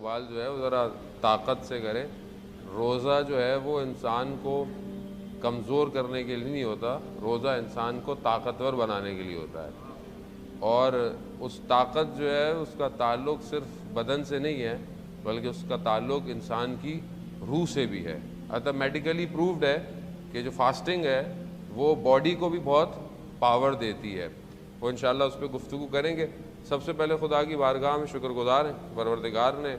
استقبال جو ہے وہ ذرا طاقت سے کریں. روزہ جو ہے وہ انسان کو کمزور کرنے کے لیے نہیں ہوتا، روزہ انسان کو طاقتور بنانے کے لیے ہوتا ہے. اور اس طاقت جو ہے اس کا تعلق صرف بدن سے نہیں ہے بلکہ اس کا تعلق انسان کی روح سے بھی ہے. میڈیکلی پروفڈ ہے کہ جو فاسٹنگ ہے وہ باڈی کو بھی بہت پاور دیتی ہے. وہ انشاءاللہ اس پہ گفتگو کریں گے. سب سے پہلے خدا کی بارگاہ میں شکر گزار ہیں، پروردگار نے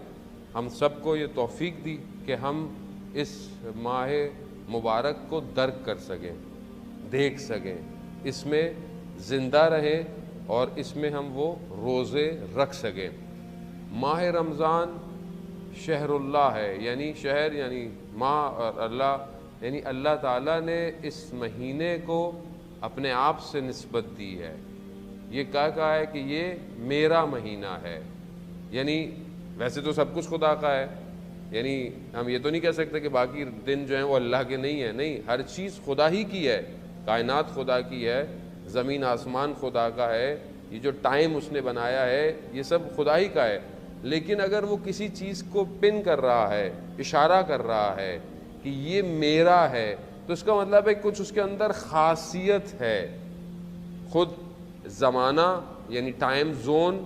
ہم سب کو یہ توفیق دی کہ ہم اس ماہ مبارک کو درک کر سکیں، دیکھ سکیں، اس میں زندہ رہیں اور اس میں ہم وہ روزے رکھ سکیں. ماہ رمضان شہر اللہ ہے، یعنی شہر یعنی ماہ اور اللہ، یعنی اللہ تعالیٰ نے اس مہینے کو اپنے آپ سے نسبت دی ہے. یہ کہا ہے کہ یہ میرا مہینہ ہے. یعنی ویسے تو سب کچھ خدا کا ہے، یعنی ہم یہ تو نہیں کہہ سکتے کہ باقی دن جو ہیں وہ اللہ کے نہیں ہیں. نہیں، ہر چیز خدا ہی کی ہے. کائنات خدا کی ہے، زمین آسمان خدا کا ہے، یہ جو ٹائم اس نے بنایا ہے یہ سب خدا ہی کا ہے. لیکن اگر وہ کسی چیز کو پن کر رہا ہے، اشارہ کر رہا ہے کہ یہ میرا ہے، تو اس کا مطلب ہے کچھ اس کے اندر خاصیت ہے. خود زمانہ یعنی ٹائم زون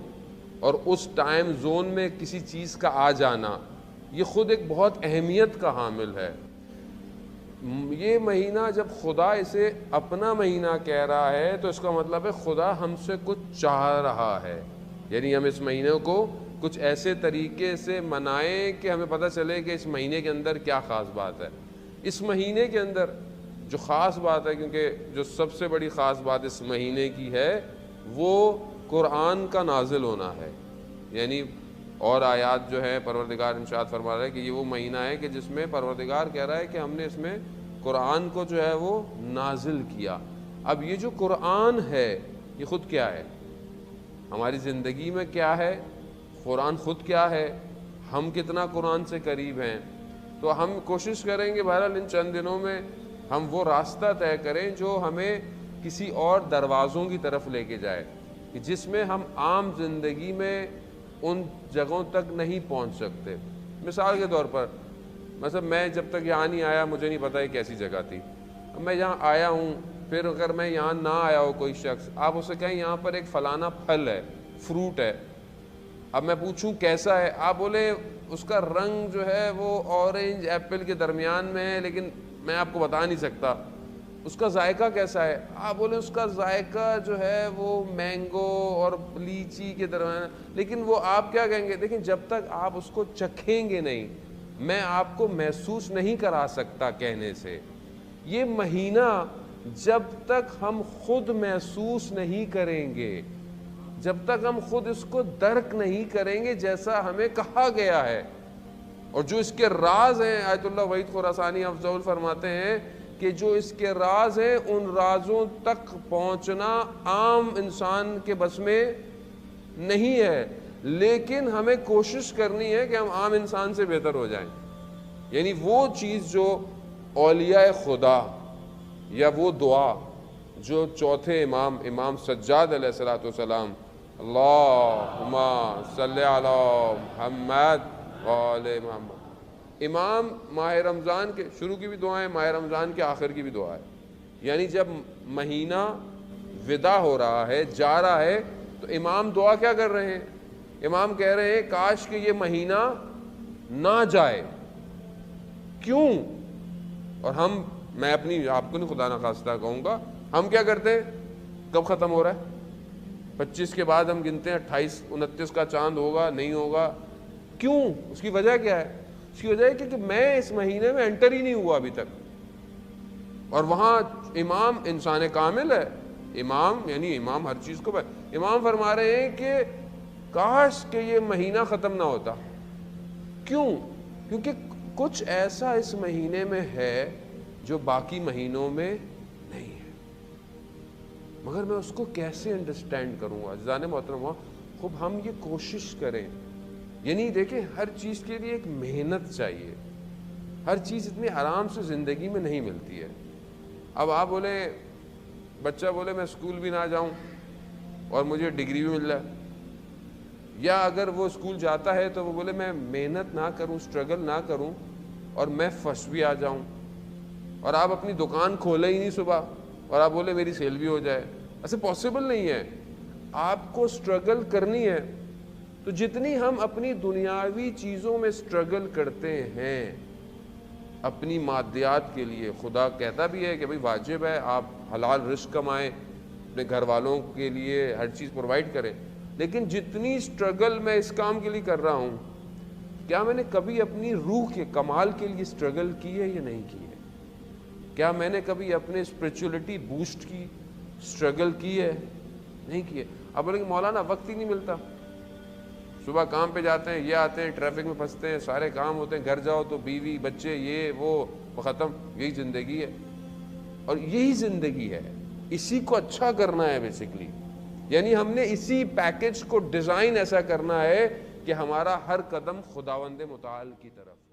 اور اس ٹائم زون میں کسی چیز کا آ جانا، یہ خود ایک بہت اہمیت کا حامل ہے. یہ مہینہ جب خدا اسے اپنا مہینہ کہہ رہا ہے تو اس کا مطلب ہے خدا ہم سے کچھ چاہ رہا ہے. یعنی ہم اس مہینے کو کچھ ایسے طریقے سے منائیں کہ ہمیں پتہ چلے کہ اس مہینے کے اندر کیا خاص بات ہے. اس مہینے کے اندر جو خاص بات ہے، کیونکہ جو سب سے بڑی خاص بات اس مہینے کی ہے وہ قرآن کا نازل ہونا ہے. یعنی اور آیات جو ہے پروردگار ارشاد فرما رہا ہے کہ یہ وہ مہینہ ہے کہ جس میں پروردگار کہہ رہا ہے کہ ہم نے اس میں قرآن کو جو ہے وہ نازل کیا. اب یہ جو قرآن ہے یہ خود کیا ہے، ہماری زندگی میں کیا ہے، قرآن خود کیا ہے، ہم کتنا قرآن سے قریب ہیں. تو ہم کوشش کریں گے بہرحال ان چند دنوں میں ہم وہ راستہ طے کریں جو ہمیں کسی اور دروازوں کی طرف لے کے جائے، کہ جس میں ہم عام زندگی میں ان جگہوں تک نہیں پہنچ سکتے. مثال کے طور پر مثلا میں جب تک یہاں نہیں آیا مجھے نہیں پتا یہ کیسی جگہ تھی. اب میں یہاں آیا ہوں، پھر اگر میں یہاں نہ آیا ہو کوئی شخص، آپ اسے کہیں یہاں پر ایک فلانا پھل ہے، فروٹ ہے، اب میں پوچھوں کیسا ہے، آپ بولے اس کا رنگ جو ہے وہ اورنج ایپل کے درمیان میں ہے لیکن میں آپ کو بتا نہیں سکتا. اس کا ذائقہ کیسا ہے، آپ بولے اس کا ذائقہ جو ہے وہ مینگو اور لیچی کے درمیان، لیکن وہ آپ کیا کہیں گے، لیکن جب تک آپ اس کو چکھیں گے نہیں میں آپ کو محسوس نہیں کرا سکتا کہنے سے. یہ مہینہ جب تک ہم خود محسوس نہیں کریں گے، جب تک ہم خود اس کو درک نہیں کریں گے جیسا ہمیں کہا گیا ہے، اور جو اس کے راز ہیں، آیت اللہ وحید خراسانی افضل فرماتے ہیں کہ جو اس کے راز ہیں ان رازوں تک پہنچنا عام انسان کے بس میں نہیں ہے، لیکن ہمیں کوشش کرنی ہے کہ ہم عام انسان سے بہتر ہو جائیں. یعنی وہ چیز جو اولیاء خدا یا وہ دعا جو چوتھے امام سجاد علیہ الصلوۃ والسلام اللہم صلی علی محمد وآل محمد، امام ماہ رمضان کے شروع کی بھی دعا ہے، ماہ رمضان کے آخر کی بھی دعا ہے. یعنی جب مہینہ ودا ہو رہا ہے، جا رہا ہے، تو امام دعا کیا کر رہے ہیں، امام کہہ رہے ہیں کاش کہ یہ مہینہ نہ جائے. کیوں؟ اور میں اپنی آپ کو نہیں خدا نخواستہ کہوں گا، ہم کیا کرتے ہیں، کب ختم ہو رہا ہے، 25 کے بعد ہم گنتے ہیں 28 29 کا چاند ہوگا نہیں ہوگا. کیوں؟ اس کی وجہ کیا ہے؟ اس کی وجہ ہے کہ میں اس مہینے میں انٹر ہی نہیں ہوا ابھی تک. اور وہاں امام انسان کامل ہے، امام یعنی امام ہر چیز کو امام فرما رہے ہیں کہ کاش کہ یہ مہینہ ختم نہ ہوتا. کیوں؟ کیونکہ کچھ ایسا اس مہینے میں ہے جو باقی مہینوں میں نہیں ہے. مگر میں اس کو کیسے انڈرسٹینڈ کروں گا؟ عزیزان محترم، خوب ہم یہ کوشش کریں. یعنی دیکھیں ہر چیز کے لیے ایک محنت چاہیے، ہر چیز اتنی آرام سے زندگی میں نہیں ملتی ہے. اب آپ بولے، بچہ بولے میں اسکول بھی نہ جاؤں اور مجھے ڈگری بھی مل جائے، یا اگر وہ اسکول جاتا ہے تو وہ بولے میں محنت نہ کروں، اسٹرگل نہ کروں اور میں فرسٹ بھی آ جاؤں، اور آپ اپنی دکان کھولے ہی نہیں صبح اور آپ بولے میری سیل بھی ہو جائے، ایسے پاسبل نہیں ہے. آپ کو اسٹرگل کرنی ہے. تو جتنی ہم اپنی دنیاوی چیزوں میں اسٹرگل کرتے ہیں اپنی مادیات کے لیے، خدا کہتا بھی ہے کہ بھئی واجب ہے آپ حلال رزق کمائیں، اپنے گھر والوں کے لیے ہر چیز پرووائڈ کریں، لیکن جتنی اسٹرگل میں اس کام کے لیے کر رہا ہوں، کیا میں نے کبھی اپنی روح کے کمال کے لیے اسٹرگل کی ہے یا نہیں کی ہے؟ کیا میں نے کبھی اپنے اسپرچولیٹی بوسٹ کی اسٹرگل کی ہے؟ نہیں کی ہے. اب بولیں کہ مولانا وقت ہی نہیں ملتا، صبح کام پہ جاتے ہیں، یہ آتے ہیں، ٹریفک میں پھنستے ہیں، سارے کام ہوتے ہیں، گھر جاؤ تو بیوی بچے یہ وہ ختم. یہی زندگی ہے، اور یہی زندگی ہے، اسی کو اچھا کرنا ہے بیسیکلی. یعنی ہم نے اسی پیکج کو ڈیزائن ایسا کرنا ہے کہ ہمارا ہر قدم خداوند متعال کی طرف